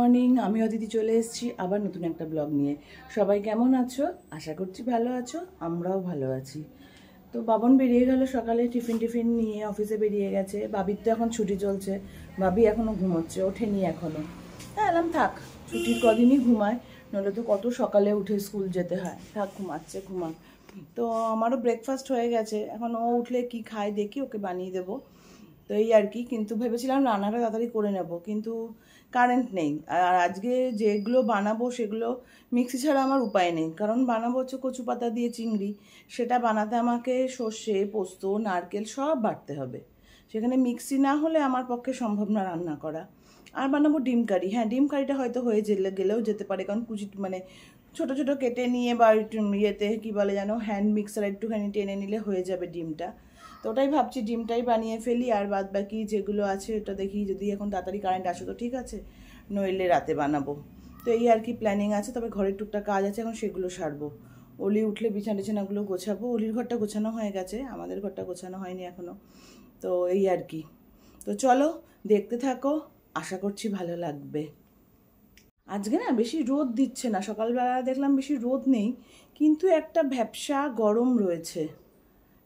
Morning, আমি অদিতি চলে এসেছি আবার নতুন একটা ব্লগ নিয়ে। সবাই কেমন আছো? আশা করছি ভালো আছো, আমরাও ভালো আছি। তো বাবন বেরিয়ে গেল সকালে, টিফিন নিয়ে অফিসে বেরিয়ে গেছে। বাবির তো এখন ছুটি চলছে, বাবি এখনো ঘুমোচ্ছে, ওঠেনি এখনো। হ্যাঁ এলাম থাক, ছুটির কদিনই ঘুমায়, নইলে তো কত সকালে উঠে স্কুল যেতে হয়। থাক ঘুমাচ্ছে, ঘুমাক। তো আমারও ব্রেকফাস্ট হয়ে গেছে, এখন ও উঠলে কি খায় দেখি, ওকে বানিয়ে দেবো। তো এই আর কি, কিন্তু ভেবেছিলাম রান্নাটা তাড়াতাড়ি করে নেব, কিন্তু কারেন্ট নেই। আর আজকে যেগুলো বানাবো সেগুলো মিক্সি ছাড়া আমার উপায় নেই, কারণ বানাবো হচ্ছে কচু পাতা দিয়ে চিংড়ি। সেটা বানাতে আমাকে সর্ষে, পোস্ত, নারকেল সব বাটতে হবে। সেখানে মিক্সি না হলে আমার পক্ষে সম্ভব না রান্না করা। আর বানাবো ডিম কারি। হ্যাঁ, ডিম কারিটা হয়তো হয়ে গেলেও যেতে পারে, কারণ মানে ছোটো ছোটো কেটে নিয়ে বা ইয়েতে কী বলে যেন, হ্যান্ড মিক্সার একটুখানি টেনে নিলে হয়ে যাবে ডিমটা। তো ওটাই ভাবছি, ডিমটাই বানিয়ে ফেলি, আর বাদ বাকি যেগুলো আছে ওটা দেখি, যদি এখন তাড়াতাড়ি কারেন্ট আসে তো ঠিক আছে, নইলে রাতে বানাবো। তো এই আর কি প্ল্যানিং আছে। তবে ঘরের টুকটাক কাজ আছে, এখন সেগুলো সারবো। অলি উঠলে বিছানাগুলো গোছাবো। অলির ঘরটা গোছানো হয়ে গেছে, আমাদের ঘরটা গোছানো হয়নি এখনও। তো এই আর কি। তো চলো দেখতে থাকো, আশা করছি ভালো লাগবে। আজকে না বেশি রোদ দিচ্ছে না, সকালবেলা দেখলাম বেশি রোদ নেই, কিন্তু একটা ভ্যাপসা গরম রয়েছে।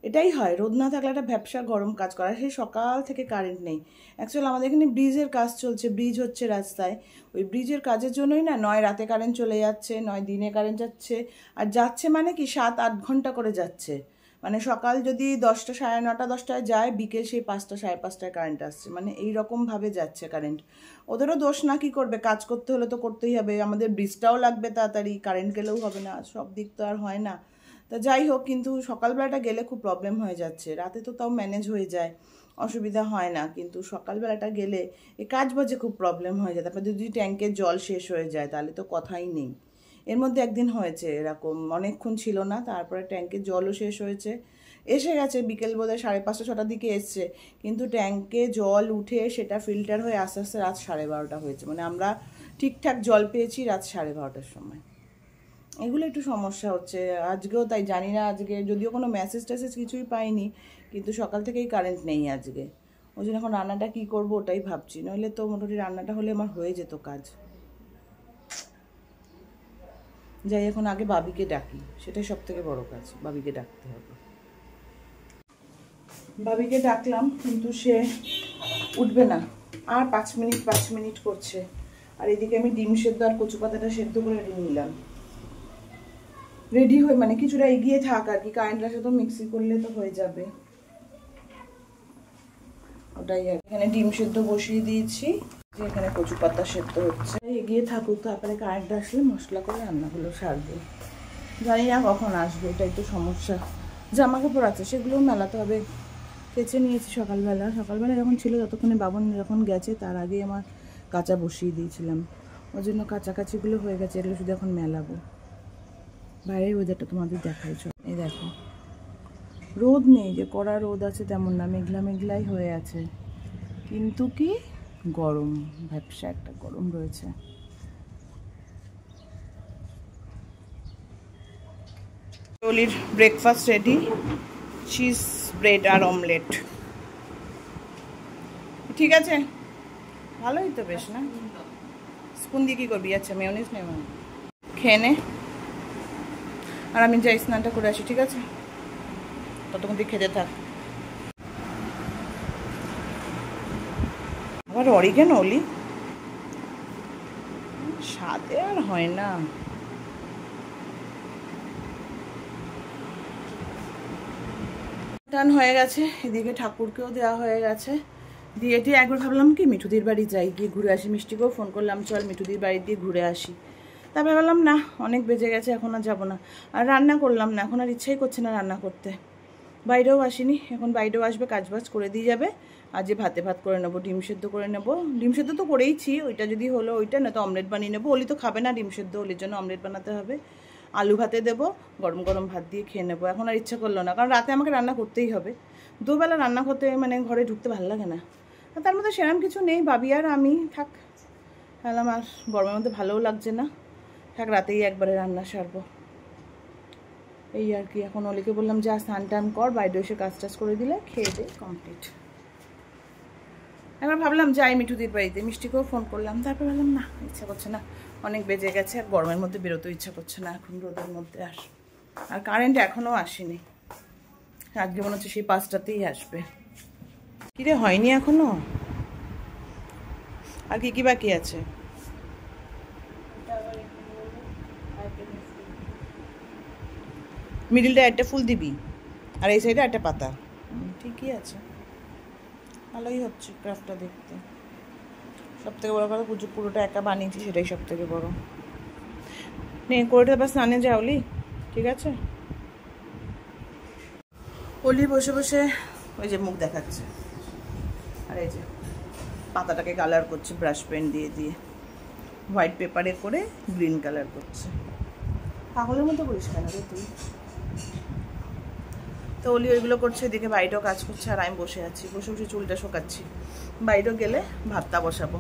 এটাই হয়, রোদ না থাকলে একটা ভ্যাপসা গরম কাজ করা। সেই সকাল থেকে কারেন্ট নেই। অ্যাকচুয়ালি আমাদের এখানে ব্রিজের কাজ চলছে, ব্রিজ হচ্ছে রাস্তায়। ওই ব্রিজের কাজের জন্যই না, নয় রাতে কারেন্ট চলে যাচ্ছে, নয় দিনে কারেন্ট যাচ্ছে। আর যাচ্ছে মানে কি 7-8 ঘন্টা করে যাচ্ছে। মানে সকাল যদি 10টা, 9:30, 10টায় যায়, বিকেল সেই 5টা, 5:30টায় কারেন্ট আসছে। মানে এইরকমভাবে যাচ্ছে কারেন্ট। ওদেরও দোষ না, কি করবে, কাজ করতে হলে তো করতেই হবে। আমাদের ব্রিজটাও লাগবে তাড়াতাড়ি, কারেন্ট গেলেও হবে না, সব দিক তো আর হয় না। তা যাই হোক, কিন্তু সকালবেলাটা গেলে খুব প্রবলেম হয়ে যাচ্ছে। রাতে তো তাও ম্যানেজ হয়ে যায়, অসুবিধা হয় না, কিন্তু সকালবেলাটা গেলে এই কাজ বাজে খুব প্রবলেম হয়ে যায়। তারপর যদি ট্যাঙ্কের জল শেষ হয়ে যায় তাহলে তো কথাই নেই। এর মধ্যে একদিন হয়েছে এরকম, অনেকক্ষণ ছিল না, তারপরে ট্যাঙ্কের জলও শেষ হয়েছে। এসে গেছে বিকেল বোধহয় 5:30, 6টার দিকে এসছে, কিন্তু ট্যাঙ্কে জল উঠে সেটা ফিল্টার হয়ে আস্তে আস্তে রাত 12:30 হয়েছে। মানে আমরা ঠিকঠাক জল পেয়েছি রাত 12:30টার সময়। এগুলো একটু সমস্যা হচ্ছে। আজকেও তাই, জানি না আজকে, যদিও কোনো মেসেজ টেসেজ কিছুই পাইনি, কিন্তু সকাল থেকেই কারেন্ট নেই আজকে। ওই জন্য এখন রান্নাটা কী করবো ওটাই ভাবছি, নইলে তো মোটামুটি রান্নাটা হলে আমার হয়ে যেত কাজ। যাই, এখন আগে বাবিকে ডাকি, সেটাই সব থেকে বড়ো কাজ, বাবিকে ডাকতে হবে। বাবিকে ডাকলাম, কিন্তু সে উঠবে না। আর 5 মিনিট করছে। আর এদিকে আমি ডিম সেদ্ধ আর কচু পাতাটা সেদ্ধ করে নিলাম। রেডি হয়ে মানে কিছুটা এগিয়ে থাক আর কি, কারেন্ট আসে তো মিক্সি করলে তো হয়ে যাবে, ওটাই আর। এখানে ডিম সেদ্ধ বসিয়ে দিয়েছি, এখানে কচু পাতা সেদ্ধ হচ্ছে, এগিয়ে থাকুক, তারপরে কারেন্ট আসলে মশলা করে রান্নাগুলো সারবো। জানি না কখন আসবে, এটাই তো সমস্যা। জামা কাপড় আছে, সেগুলোও মেলাতে হবে। কেচে নিয়েছি সকালবেলা যখন ছিল, ততক্ষণে বাবন যখন গেছে তার আগে আমার কাঁচা বসিয়ে দিয়েছিলাম, ওই জন্য কাছাকাছিগুলো হয়ে গেছে। এগুলো শুধু এখন মেলাবো। বাইরের ওয়েদারটা তোমাদের দেখাই, এই দেখো, রোদ নেই যে কড়া রোদ আছে তেমন না, মেঘলাই হয়ে আছে, কিন্তু কি গরম, ভ্যাপসা একটা গরম রয়েছে। অলির ব্রেকফাস্ট রেডি, চিজ ব্রেড আর অমলেট। ঠিক আছে, ভালোই তো বেশ না? স্পুন দিয়ে কী করবি? আচ্ছা, মেয়োনিজ নেব, খেয়ে নে। আর আমি যাই স্নানটা করে আসি, ঠিক আছে? ততক্ষণ তুই খেতে থাক। আবার অরিগানো, অলি স্বাদে আর হয় না। টান হয়ে গেছে, এদিকে ঠাকুরকেও দেওয়া হয়ে গেছে। দিয়ে একবার ভাবলাম কি মিঠুদির বাড়ি যাই, গিয়ে ঘুরে আসি। মিষ্টিকেও ফোন করলাম, চল মিঠুদির বাড়ি দিয়ে ঘুরে আসি। তারপরে ভাবলাম না, অনেক বেজে গেছে, এখন আর যাবো না। আর রান্না করলাম না, এখন আর ইচ্ছাই করছে না রান্না করতে। বাইরেও আসিনি, এখন বাইরেও আসবে, কাজবাজ করে দিয়ে যাবে। আর যে ভাত করে নেবো, ডিম সেদ্ধ করে নেবো। ডিম সেদ্ধ তো করেইছি, ওইটা যদি হলো ওইটা, না তো অমলেট বানিয়ে নেবো। অলি তো খাবে না ডিম সেদ্ধ, অলির জন্য অমলেট বানাতে হবে। আলু ভাতে দেবো, গরম গরম ভাত দিয়ে খেয়ে নেবো। এখন আর ইচ্ছা করলো না, কারণ রাতে আমাকে রান্না করতেই হবে। দুবেলা রান্না করতে মানে ঘরে ঢুকতে ভালো লাগে না। তার মধ্যে সেরকম কিছু নেই, ভাবি আর আমি থাক। ভাবলাম আর গরমের মধ্যে ভালোও লাগছে না, থাক রাতেই একবারে রান্না সারবো। এই আর কি। এখন অলিকে বললাম যা স্নান টান কর, বাইরে এসে কাজ টাজ করে দিলে খেয়ে দে কমপ্লিট। একবার ভাবলাম যাই মিঠুদির বাড়িতে, মিষ্টিকেও ফোন করলাম, তারপর ভাবলাম না ইচ্ছা করছে না, অনেক বেজে গেছে, আর গরমের মধ্যে বেরোতেও ইচ্ছা করছে না এখন রোদের মধ্যে। আর কারেন্ট এখনও আসেনি, আজকে মনে হচ্ছে সেই 5টাতেই আসবে। কিরে হয়নি এখনো? আর কি কি বাকি আছে? মিডিলটা একটা ফুল দিবি আর এই সাইডে একটা পাতা। ঠিকই আছে, ভালোই হচ্ছে ক্রাফটটা দেখতে। সব থেকে বড় কথা পুরোটা একা বানিয়েছি, সেটাই সব থেকে বড়। নে করে তারপর স্নানে যাওলি, ঠিক আছে? অলি বসে বসে ওই যে মুখ দেখাচ্ছে, আর এই যে পাতাটাকে কালার করছে ব্রাশ পেন দিয়ে দিয়ে, হোয়াইট পেপারে করে গ্রিন কালার করছে। পাগলের মতো করিস কেন রে তুই? তো অলি ওইগুলো করছে, এদিকে বাইরেও কাজ করছে, আর আমি বসে আছি, বসে বসে চুলটা শোকাচ্ছি। বাইরেও গেলে ভাতটা বসাবো,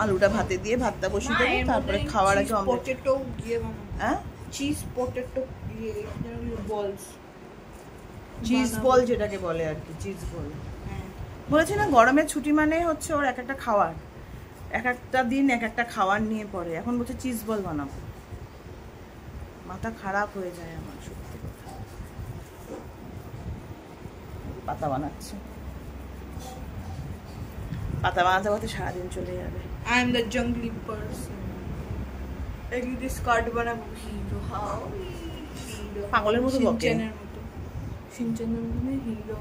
আলুটা ভাতে দিয়ে ভাতটা বসিয়ে দেবো, তারপরে খাওয়ার আগে পটেটো দিয়ে হ্যাঁ চিজ পটেটো বলস, চিজ বল যেটাকে বলে আর কি, চিজ বল। বলেছি না গরমের ছুটি মানে হচ্ছে ওর এক একটা খাওয়ার, এক একটা দিন এক একটা খাওয়ার নিয়ে পড়ে। এখন বলছে চিজ বল বানাবো, মাথা খারাপ হয়ে যায় আমার সত্যি কথা। পাতা বানাচ্ছে, পাতা বানাতে বানাতে সারাদিন চলে যাবে। I am the jungly person. একটু স্কার্ট বানাবো, হিরো হাও হিরো, পাগলের মতো বকে। শিনচানের মতো, শিনচানের মতো হিরো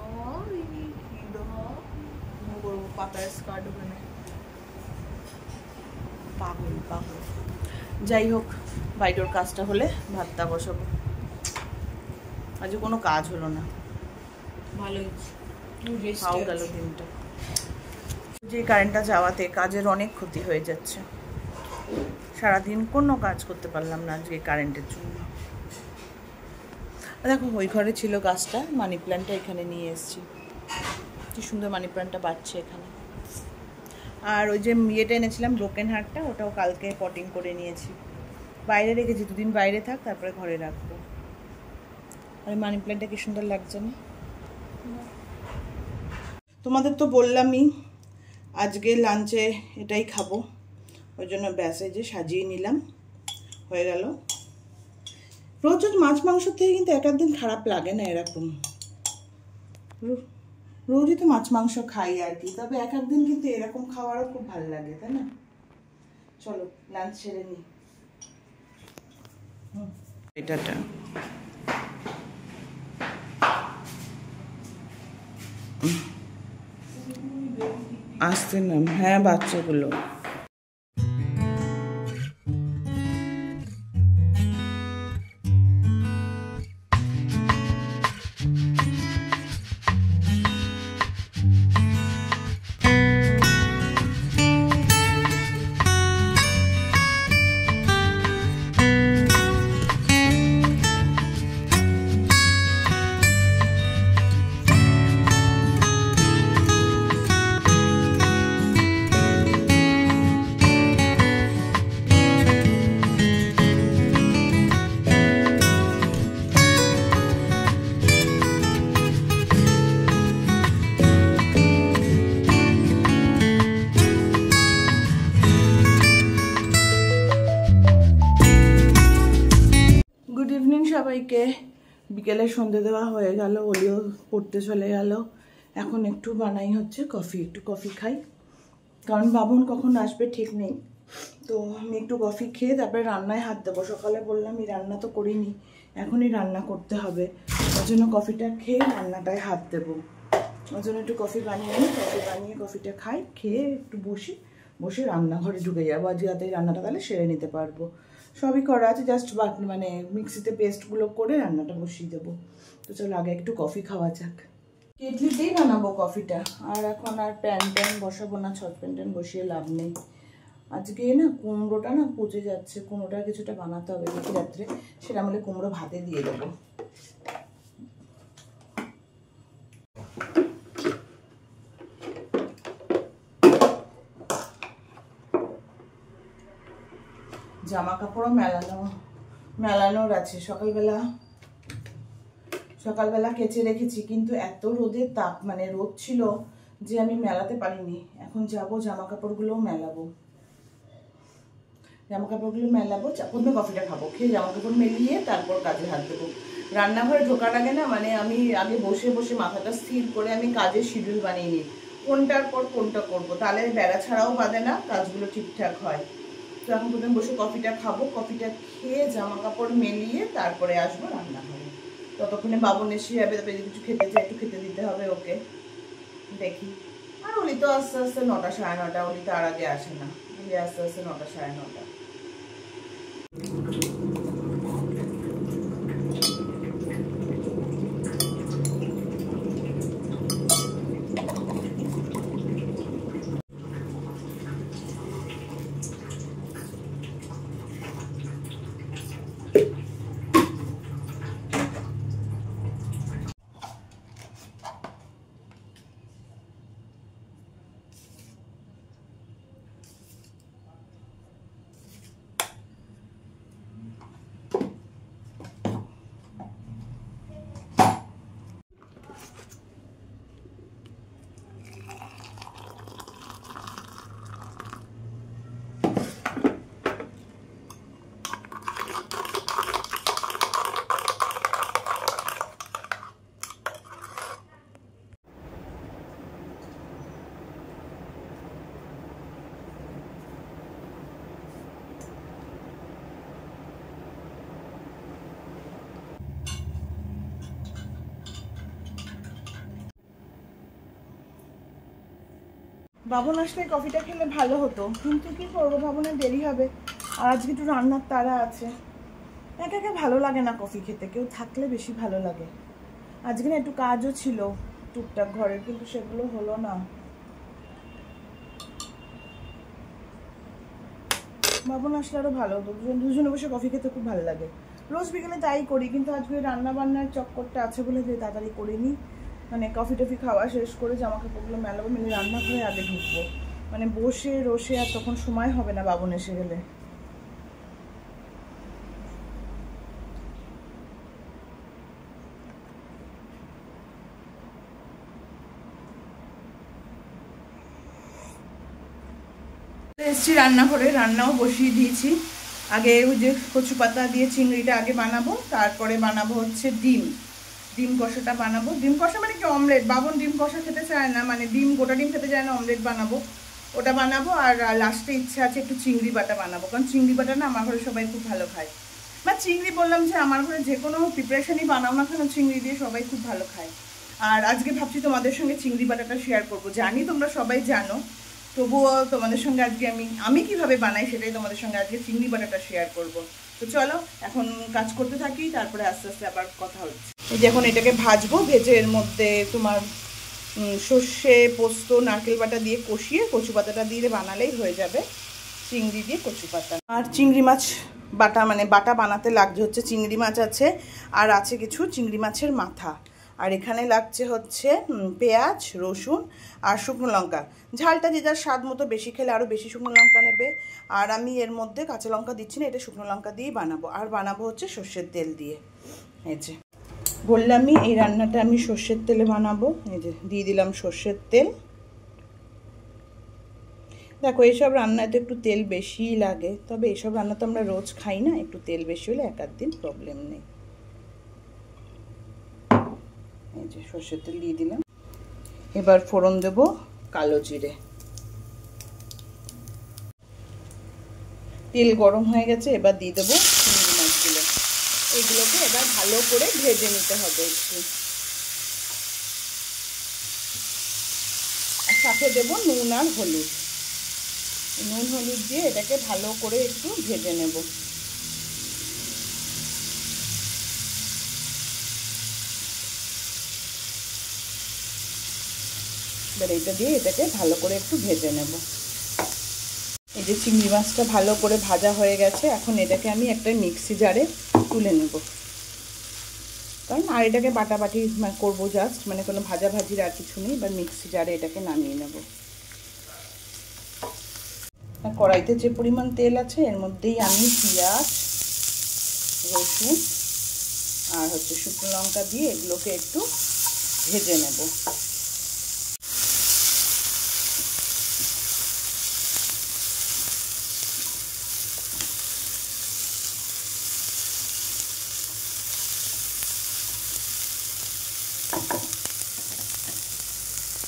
হিরো হাও বড় পাতার স্কার্ট বানাই। পাগল পাগল। যাই হোক, বাইরের কাজটা হলে ভাতটা বসাবো। আজ কোনো কাজ হলো না, ভালোই খাও গেল দিনটা। যে কারেন্টটা যাওয়াতে কাজের অনেক ক্ষতি হয়ে যাচ্ছে, সারাদিন কোনো কাজ করতে পারলাম না আজকে কারেন্টের জন্য। দেখো ওই ঘরে ছিল গাছটা, মানি প্ল্যান্টটা এখানে নিয়ে এসেছি, কি সুন্দর মানি প্ল্যান্টটা বাড়ছে এখানে। আর ওই যে ইয়েটা এনেছিলাম ব্রোকেন হার্টটা, ওটাও কালকে পটিং করে নিয়েছি, বাইরে রেখেছি, 2 দিন বাইরে থাক তারপরে ঘরে রাখবো। আর মানি প্ল্যান্টটা কি সুন্দর লাগছে না? তোমাদের তো বললামই আজকে লাঞ্চে এটাই খাবো, ওই জন্য ব্যাসে যে সাজিয়ে নিলাম, হয়ে গেল। রোজ রোজ মাছ মাংস থেকে কিন্তু এক একদিন খারাপ লাগে না, এরকম রোজই তো মাছ মাংস খাই আর কি, তবে এক একদিন কিন্তু এরকম খাওয়ারও খুব ভালো লাগে, তাই না? চলো লাঞ্চ সেরে নিই। এটাটা আসতে নাম, হ্যাঁ বাচ্চাগুলো। সবাইকে বিকেলে সন্ধে দেওয়া হয়ে গেল, ওলিও পড়তে চলে গেল। এখন একটু বানাই হচ্ছে কফি, একটু কফি খাই, কারণ বাবন কখন আসবে ঠিক নেই। তো আমি একটু কফি খেয়ে তারপরে রান্নায় হাত দেবো। সকালে বললাম এই রান্না তো করিনি, এখনই রান্না করতে হবে, ওই জন্য কফিটা খেয়ে রান্নাটায় হাত দেবো। ওই জন্য একটু কফি বানিয়ে নিই, কফি বানিয়ে কফিটা খাই, খেয়ে একটু বসে রান্নাঘরে ঢুকে যাবো। আজকে রাতে রান্নাটা তাহলে সেরে নিতে পারবো, সবই করা আছে, জাস্ট মানে মিক্সিতে পেস্টগুলো করে রান্নাটা বসিয়ে দেবো। তো চলো আগে একটু কফি খাওয়া যাক। কেটলিতেই বানাবো কফিটা, আর এখন আর প্যান বসাবো না, ছটপ্যান বসিয়ে লাভ নেই। আজকে না কুমড়োটা না পচে যাচ্ছে, কুমড়োটা কিছুটা বানাতে হবে দেখি রাত্রে, সেটা আমাদের কুমড়ো ভাতে দিয়ে দেবো। জামা কাপড়ও মেলানোর আছে, সকালবেলা কেচে রেখেছি, কিন্তু এত রোদের তাপ, মানে রোদ ছিল যে আমি মেলাতে পারিনি। এখন যাব, জামা কাপড়গুলোও মেলাবো। জামা কাপড়গুলো মেলাবো, প্রথমে কফিটা খাবো, খেয়ে জামা কাপড় মেলিয়ে তারপর কাজে হাত দেবো। রান্নাঘরে ঢোকার আগে না মানে আমি আগে বসে বসে মাথাটা স্থির করে আমি কাজের শিডিউল বানিয়ে নিই, কোনটার পর কোনটা করবো, তাহলে বেড়া ছাড়াও বাঁধে না, কাজগুলো ঠিকঠাক হয়। তো এখন প্রথমে বসে কফিটা খাবো, কফিটা খেয়ে জামা কাপড় মেলিয়ে তারপরে আসবো রান্নাঘরে। ততক্ষণে বাবন এসে যাবে, তারপরে কিছু খেতে চাই একটু খেতে দিতে হবে ওকে, দেখি। আর উনি তো আস্তে আস্তে 9টা সাড়ে 9টা, উনি তো আর আগে আসে না, উনি আস্তে আস্তে 9টা সাড়ে 9টা। বাবন আসলে কফিটা খেলে ভালো হতো, কিন্তু কি করবো, বাবনের দেরি হবে আর আজকে একটু রান্নার তাড়া আছে। একা একা ভালো লাগে না কফি খেতে, কেউ থাকলে বেশি ভালো লাগে। আজকে না একটু কাজও ছিল টুকটাক ঘরের, কিন্তু সেগুলো হলো না। বাবন আসলে আরো ভালো হতো, দুজনে বসে কফি খেতে খুব ভালো লাগে। রোজ বিকেলে তাই করি, কিন্তু আজকে রান্না বান্নার চক্করটা আছে বলে যে তাড়াতাড়ি করিনি। মানে কফি টফি খাওয়া শেষ করে জামা কাপড়গুলো মেলাবো, মেলে রান্নাঘরে আগে ঢুকবো, মানে বসে রসে আর তখন সময় হবে না বাবন এসে গেলে। এসছি রান্নাঘরে, রান্নাও বসিয়ে দিয়েছি। আগে ওই যে কচু পাতা দিয়ে চিংড়িটা আগে বানাবো, তারপরে বানাবো হচ্ছে ডিম কষাটা বানাবো। ডিম কষা মানে কি অমলেট, বাবন ডিম কষা খেতে চায় না, মানে গোটা ডিম খেতে চায় না, অমলেট বানাবো, ওটা বানাবো। আর লাস্টে ইচ্ছা আছে একটু চিংড়ি বাটা বানাবো, কারণ চিংড়ি বাটা না আমার ঘরে সবাই খুব ভালো খায়। বা চিংড়ি বললাম যে আমার ঘরে যে কোনো প্রিপারেশনই বানাও না কেন চিংড়ি দিয়ে সবাই খুব ভালো খায়। আর আজকে ভাবছি তোমাদের সঙ্গে চিংড়ি বাটাটা শেয়ার করবো। জানি তোমরা সবাই জানো, তবুও তোমাদের সঙ্গে আজকে আমি কিভাবে বানাই সেটাই তোমাদের সঙ্গে আজকে চিংড়ি বাটাটা শেয়ার করব। তো চলো এখন কাজ করতে থাকি, তারপরে আস্তে আস্তে আবার কথা হচ্ছে। এই যে এখন এটাকে ভাজবো, ভেজে এর মধ্যে তোমার সর্ষে পোস্ত নারকেল বাটা দিয়ে কষিয়ে কচু পাতাটা দিয়ে বানালেই হয়ে যাবে চিংড়ি দিয়ে কচু পাতা। আর চিংড়ি মাছ বাটা, মানে বাটা বানাতে লাগছে হচ্ছে চিংড়ি মাছ আছে, আর আছে কিছু চিংড়ি মাছের মাথা, আর এখানে লাগছে হচ্ছে পেঁয়াজ, রসুন আর শুকনো লঙ্কা। ঝালটা যে যার স্বাদ মতো, বেশি খেলে আরও বেশি শুকনো লঙ্কা নেবে। আর আমি এর মধ্যে কাঁচা লঙ্কা দিচ্ছি না, এটা শুকনো লঙ্কা দিয়েই বানাবো। আর বানাবো হচ্ছে সর্ষের তেল দিয়ে। এই যে বললামই এই রান্নাটা আমি সর্ষের তেলে বানাবো। এই যে দিয়ে দিলাম সর্ষের তেল। দেখো এইসব রান্নায় তো একটু তেল বেশিই লাগে, তবে এইসব রান্না তো আমরা রোজ খাই না, একটু তেল বেশি হলে এক আধ দিন প্রবলেম নেই। এই যে সর্ষের তেল দিয়ে দিলাম। এবার ফোড়ন দেব কালো জিরে। তেল গরম হয়ে গেছে, এবার দিয়ে দেবো চিংড়ি মাছগুলো। এগুলোকে এবার ভালো করে ভেজে নিতে হবে একটু, আর সাথে দেবো নুন আর হলুদ। নুন হলুদ দিয়ে এটাকে ভালো করে একটু ভেজে নেব। এবার এটা দিয়ে এটাকে ভালো করে একটু ভেজে নেব। এই যে চিংড়ি মাছটা ভালো করে ভাজা হয়ে গেছে, এখন এটাকে আমি একটা মিক্সি জারে তুলে নেব, কারণ আর এটাকে বাটাবাটি করবো জাস্ট, মানে কোনো ভাজাভাজির আর কিছু নেই। এবার মিক্সি জারে এটাকে নামিয়ে নেব। কড়াইতে যে পরিমাণ তেল আছে এর মধ্যেই আমি পেঁয়াজ, রসুন আর হচ্ছে শুকনো লঙ্কা দিয়ে এগুলোকে একটু ভেজে নেব।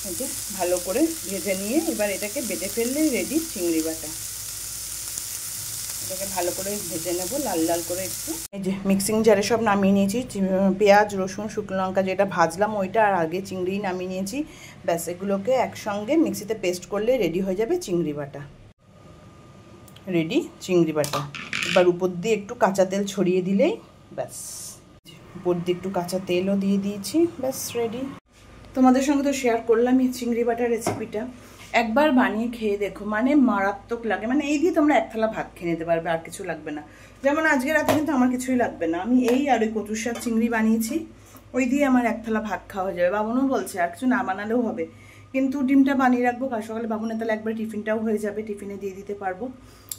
এই যে ভালো করে ভেজে নিয়ে এবার এটাকে বেটে ফেললেই রেডি চিংড়ি বাটা। এটাকে ভালো করে ভেজে নেব লাল লাল করে একটু। এই যে মিক্সিং জারে সব নামিয়ে নিয়েছি, পেঁয়াজ রসুন শুকনো লঙ্কা যেটা ভাজলাম ওইটা, আর আগে চিংড়ি নামিয়ে নিয়েছি। ব্যাস এগুলোকে একসঙ্গে মিক্সিতে পেস্ট করলে রেডি হয়ে যাবে চিংড়ি বাটা। রেডি চিংড়ি বাটা। এবার উপর দিয়ে একটু কাঁচা তেল ছড়িয়ে দিলেই ব্যাস। উপর দিয়ে একটু কাঁচা তেলও দিয়ে দিয়েছি, ব্যাস রেডি। তোমাদের সঙ্গে তো শেয়ার করলামই চিংড়ি বাটার রেসিপিটা, একবার বানিয়ে খেয়ে দেখো, মানে মারাত্মক লাগে। মানে এই দিয়ে তোমরা এক থালা ভাত খেয়ে নিতে পারবে, আর কিছু লাগবে না। যেমন আজকে রাতে কিন্তু আমার কিছুই লাগবে না, আমি এই আর ওই কচুর শাক চিংড়ি বানিয়েছি, ওই দিয়ে আমার এক থালা ভাত খাওয়া যাবে। বাবনও বলছে আর কিছু না বানালেও হবে, কিন্তু ডিমটা বানিয়ে রাখবো, কাল সকালে বাবনের তাহলে একবার টিফিনটাও হয়ে যাবে, টিফিনে দিয়ে দিতে পারবো।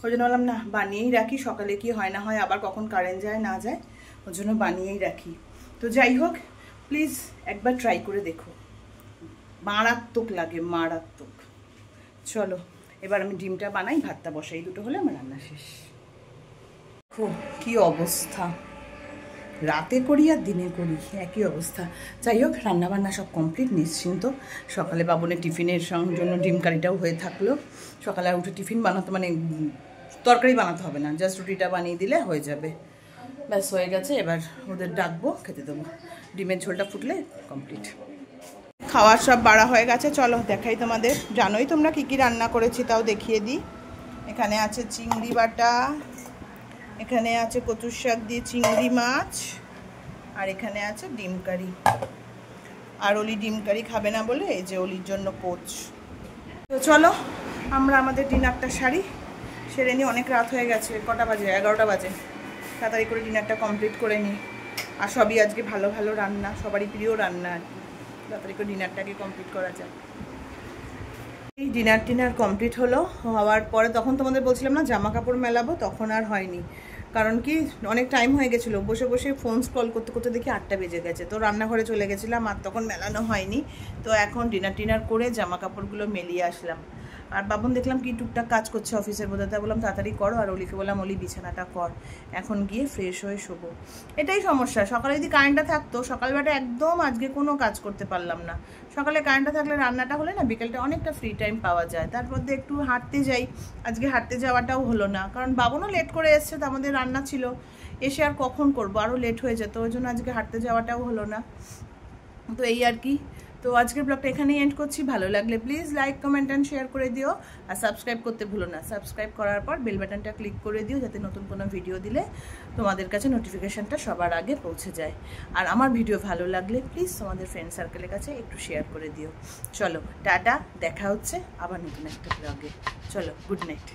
ওই জন্য বললাম না বানিয়েই রাখি, সকালে কি হয় না হয়, আবার কখন কারেন্ট যায় না যায়, ওই জন্য বানিয়েই রাখি। তো যাই হোক, প্লিজ একবার ট্রাই করে দেখো, মারাত্মক লাগে, মারাত্মক। চলো এবার আমি ডিমটা বানাই, ভাতটা বসাই, দুটো হলে আমার রান্না শেষ। খুব কি অবস্থা, রাতে করি আর দিনে করি একই অবস্থা। যাই হোক, রান্নাবান্না সব কমপ্লিট, নিশ্চিন্ত। সকালে বাবনের টিফিনের জন্য ডিম কারিটাও হয়ে থাকলো। সকালে আর উঠে টিফিন বানাতে, মানে তরকারি বানাতে হবে না, জাস্ট রুটিটা বানিয়ে দিলে হয়ে যাবে, ব্যাস হয়ে গেছে। এবার ওদের ডাকবো, খেতে দেবো, ডিমের ঝোলটা ফুটলে কমপ্লিট। খাওয়ার সব বাড়া হয়ে গেছে, চলো দেখাই তোমাদের। জানোই তোমরা কী কী রান্না করেছি, তাও দেখিয়ে দিই। এখানে আছে চিংড়ি বাটা, এখানে আছে কচুর শাক দিয়ে চিংড়ি মাছ, আর এখানে আছে ডিম কারি। আর অলি ডিম কারি খাবে না বলে এই যে অলির জন্য পোচ। তো চলো আমরা আমাদের ডিনারটা সেরে নিই, অনেক রাত হয়ে গেছে, কটা বাজে, 11টা বাজে। তাড়াতাড়ি করে ডিনারটা কমপ্লিট করে নিই। আর সবই আজকে ভালো ভালো রান্না, সবারই প্রিয় রান্না আর কি। তাড়াতাড়ি করে ডিনারটাকে কমপ্লিট করা যায়। এই ডিনার কমপ্লিট হওয়ার পরে তখন তোমাদের বলছিলাম না জামা কাপড় মেলাবো, তখন আর হয়নি। কারণ কি অনেক টাইম হয়ে গেছিলো, বসে বসে ফোন স্ক্রল করতে করতে দেখি 8টা বেজে গেছে। তো রান্নাঘরে চলে গেছিলাম, আর তখন মেলানো হয়নি। তো এখন ডিনার করে জামা কাপড়গুলো মেলিয়ে আসলাম। আর বাবন দেখলাম কি টুকটাক কাজ করছে অফিসের বোধহয়, তাই বললাম তাড়াতাড়ি করো। আর অলিকে বললাম অলি বিছানাটা কর, এখন গিয়ে ফ্রেশ হয়ে শোবো। এটাই সমস্যা, সকালে যদি কারেন্টটা থাকতো, সকালবেলাটা একদম আজকে কোনো কাজ করতে পারলাম না। সকালে কারেন্টটা থাকলে রান্নাটা হলে না বিকেলটা অনেকটা ফ্রি টাইম পাওয়া যায়। তারপর দিয়ে একটু হাঁটতে যাই, আজকে হাঁটতে যাওয়াটাও হলো না, কারণ বাবনও লেট করে এসছে, তো আমাদের রান্না ছিল, এসে আর কখন করবো, আরও লেট হয়ে যেত, ওই জন্য আজকে হাঁটতে যাওয়াটাও হলো না। তো এই আর কি। তো আজকের ব্লগটা এখানেই এন্ড করছি। ভালো লাগলে please like comment and share করে দিও, আর সাবস্ক্রাইব করতে ভুলো না। সাবস্ক্রাইব করার পর বেল বাটনটা ক্লিক করে দিও, যাতে নতুন কোনো ভিডিও দিলে তোমাদের কাছে নোটিফিকেশানটা সবার আগে পৌঁছে যায়। আর আমার ভিডিও ভালো লাগলে প্লিজ তোমাদের ফ্রেন্ড সার্কেলের কাছে একটু শেয়ার করে দিও। চলো টাটা, দেখা হচ্ছে আবার নতুন একটা ব্লগে। চলো, গুড নাইট।